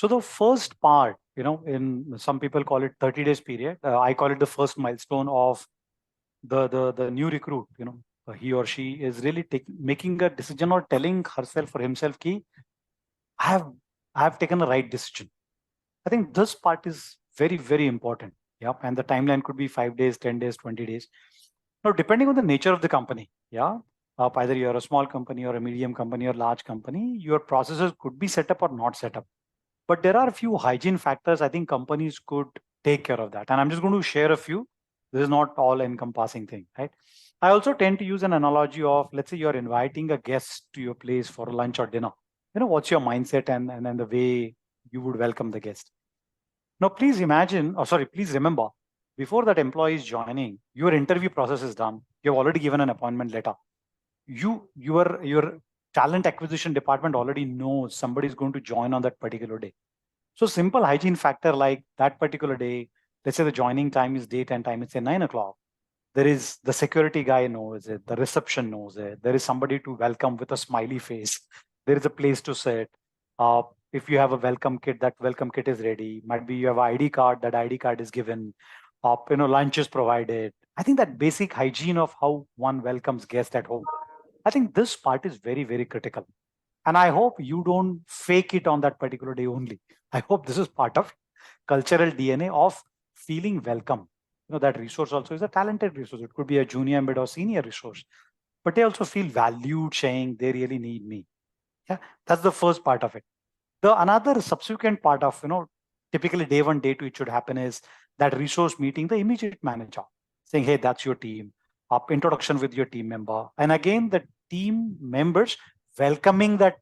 So the first part, in some people call it 30 days period. I call it the first milestone of the new recruit. He or she is really making a decision or telling herself or himself, "Ki, I have I have taken the right decision." I think this part is very, very important. Yeah. And the timeline could be 5 days, 10 days, 20 days. Now, depending on the nature of the company, yeah, either you're a small company or a medium company or large company, your processes could be set up or not set up. But there are a few hygiene factors I think companies could take care of that. And I'm just going to share a few. This is not all encompassing thing, right? I also tend to use an analogy of, let's say you're inviting a guest to your place for lunch or dinner. What's your mindset and the way you would welcome the guest? Now, please imagine, or sorry, please remember, before that employee is joining, your interview process is done. You've already given an appointment letter. Your talent acquisition department already knows somebody is going to join on that particular day. So simple hygiene factor like that particular day, let's say the joining time is date and time, it's say 9 o'clock. There is the security guy knows it, the reception knows it. There is somebody to welcome with a smiley face. There is a place to sit. Uh, if you have a welcome kit, that welcome kit is ready. Might be you have an ID card, that ID card is given. Lunch is provided. I think that basic hygiene of how one welcomes guests at home. I think this part is very, very critical. And I hope you don't fake it on that particular day only. I hope this is part of cultural DNA of feeling welcome. That resource also is a talented resource. It could be a junior, mid, or senior resource, but they also feel valued, saying they really need me. Yeah, that's the first part of it. The another subsequent part of, typically day one, day two, it should happen is that resource meeting the immediate manager, saying, hey, that's your team, introduction with your team member. And again, the team members welcoming that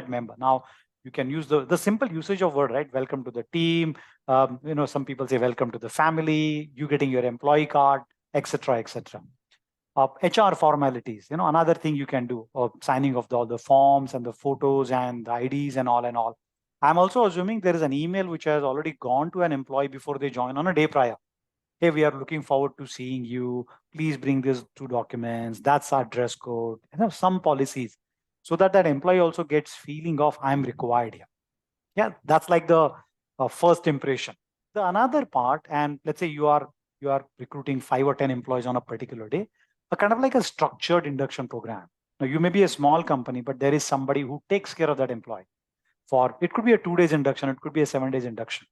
member. Now, you can use the simple usage of word, right? Welcome to the team. Some people say welcome to the family, you getting your employee card, etc., etc. HR formalities, another thing you can do, signing of all the forms and the photos and the IDs and all and all. I'm also assuming there is an email which has already gone to an employee before they join on a day prior. Hey, we are looking forward to seeing you. Please bring these 2 documents. That's our dress code. Some policies, so that employee also gets feeling of I'm required here. Yeah, that's like the first impression. The another part, and let's say you are recruiting 5 or 10 employees on a particular day, a kind of like a structured induction program. Now, you may be a small company, but there is somebody who takes care of that employee. For it could be a 2 days induction, it could be a 7 days induction,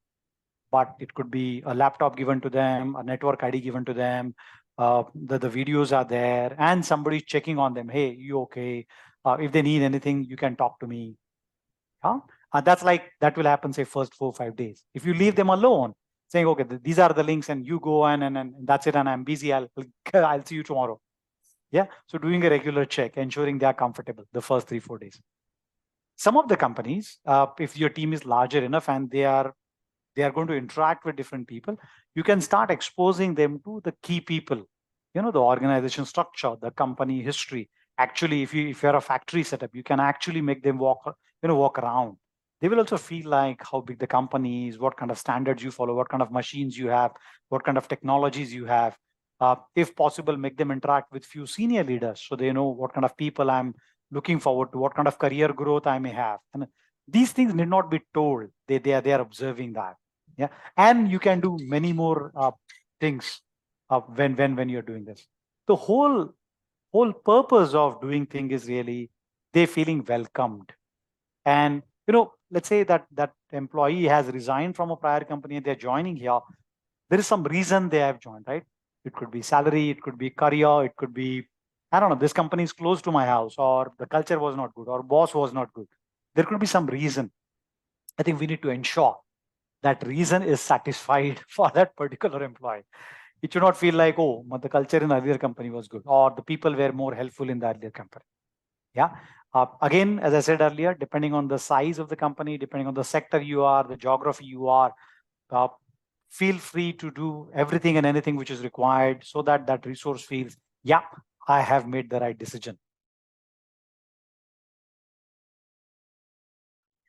but it could be a laptop given to them, a network ID given to them. The videos are there, and somebody checking on them. Hey, you okay? If they need anything, you can talk to me. Huh? That will happen, say, first 4 or 5 days. If you leave them alone, saying, okay, these are the links, and you go and that's it, and I'm busy. I'll see you tomorrow. Yeah. So doing a regular check, ensuring they are comfortable the first 3 or 4 days. Some of the companies, if your team is larger enough and they are going to interact with different people, you can start exposing them to the key people, the organization structure, the company history. Actually, if you're a factory setup, you can actually make them walk around. They will also feel like how big the company is, what kind of standards you follow, what kind of machines you have, what kind of technologies you have. If possible, make them interact with few senior leaders so they know what kind of people I'm looking forward to, what kind of career growth I may have. And these things need not be told. They are observing that. Yeah. And you can do many more things when you're doing this. The whole purpose of doing thing is really they feeling welcomed. And let's say that employee has resigned from a prior company and they're joining here. There is some reason they have joined, right? It could be salary, it could be career, it could be, I don't know, this company is close to my house, or the culture was not good, or boss was not good. There could be some reason. I think we need to ensure that reason is satisfied for that particular employee. It should not feel like, oh, but the culture in the earlier company was good, or the people were more helpful in the earlier company. Yeah. Again, as I said earlier, depending on the size of the company, depending on the sector you are, the geography you are, feel free to do everything and anything which is required so that that resource feels, yeah, I have made the right decision.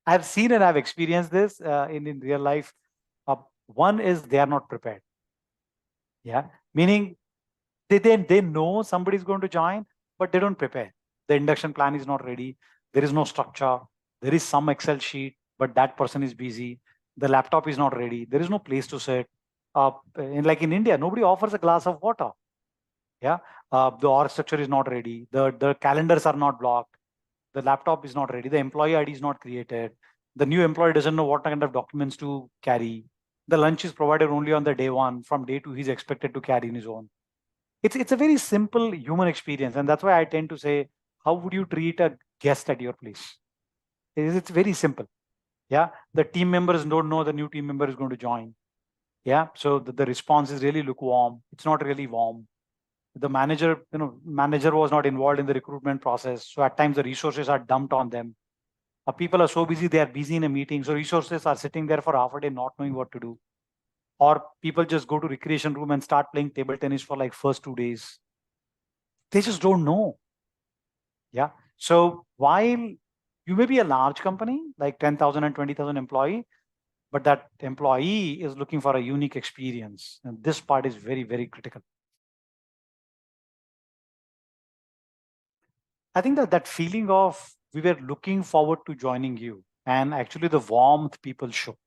I've seen and I've experienced this in real life. One is they are not prepared. Yeah. Meaning they know somebody is going to join, but they don't prepare. The induction plan is not ready. There is no structure. There is some Excel sheet. but that person is busy. The laptop is not ready. There is no place to sit. Like in India, nobody offers a glass of water. Yeah, the org structure is not ready. The calendars are not blocked. The laptop is not ready. The employee ID is not created. The new employee doesn't know what kind of documents to carry. The lunch is provided only on the day one. From day two, he's expected to carry in his own. It's a very simple human experience, and that's why I tend to say, how would you treat a guest at your place? It's very simple. Yeah, the team members don't know the new team member is going to join. Yeah, so the response is really lukewarm. It's not really warm. The manager was not involved in the recruitment process, so at times the resources are dumped on them. People are so busy, they are busy in a meeting, so resources are sitting there for half a day not knowing what to do. Or people just go to recreation room and start playing table tennis for like first 2 days. They just don't know. Yeah, so while you may be a large company like 10,000 and 20,000 employee, but that employee is looking for a unique experience, and this part is very, very critical. I think that feeling of we were looking forward to joining you, and actually the warmth people show,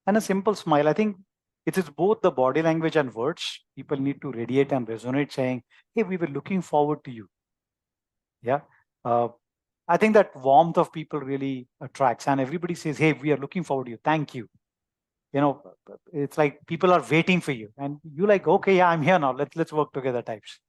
and a simple smile. I think it is both the body language and words. People need to radiate and resonate, saying, "Hey, we were looking forward to you." Yeah, uh, I think that warmth of people really attracts, and everybody says, "Hey, we are looking forward to you. Thank you." It's like people are waiting for you, and you like, "Okay, yeah, I'm here now. Let's work together." Types.